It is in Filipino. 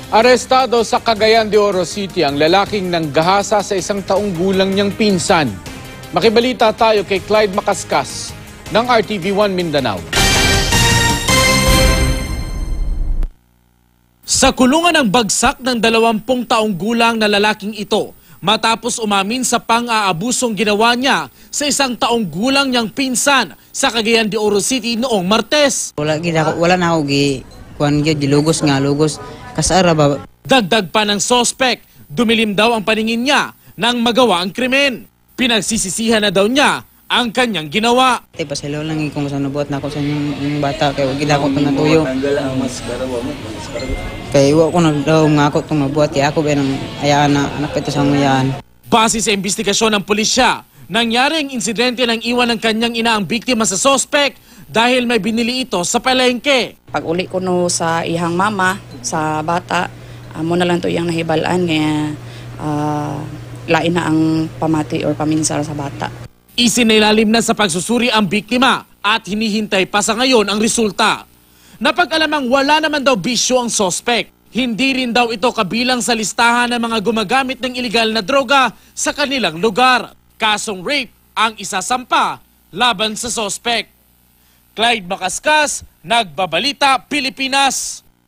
Arestado sa Cagayan de Oro City ang lalaking nanggahasa sa isang taong gulang niyang pinsan. Makibalita tayo kay Clyde Macascas ng RTV1 Mindanao. Sa kulungan ng bagsak ng 20 taong gulang na lalaking ito matapos umamin sa pang-aabusong ginawa niya sa isang taong gulang niyang pinsan sa Cagayan de Oro City noong Martes. Wala na ako dilugos nga lugos kasara ba. Dagdag pa ng sospek, dumilim daw ang paningin niya nang magawa ang krimen. Pinagsisisihan na daw niya ang kanyang ginawa. Pasalaw lang kung saan nabuhat na ako sa yung bata kaya wag ako panatuyo. Kaya iwa ko na daw nga ako itong nabuhat kaya ako ba nang ayaan na anak ito sa nguyaan. Base sa investigasyon ng pulisya, nangyari ang insidente ng iwan ng kanyang ina ang biktima sa sospek dahil may binili ito sa palengke. Pag uli ko no sa ihang mama, sa bata, mo na lang to iyang nahibalaan kaya lain na ang pamati or paminsara sa bata. Isinilalim na sa pagsusuri ang biktima at hinihintay pa sa ngayon ang resulta. Napag-alamang wala naman daw bisyo ang sospek. Hindi rin daw ito kabilang sa listahan ng mga gumagamit ng iligal na droga sa kanilang lugar. Kasong rape ang isasampa laban sa sospek. Clyde Macascas, Nagbabalita, Pilipinas.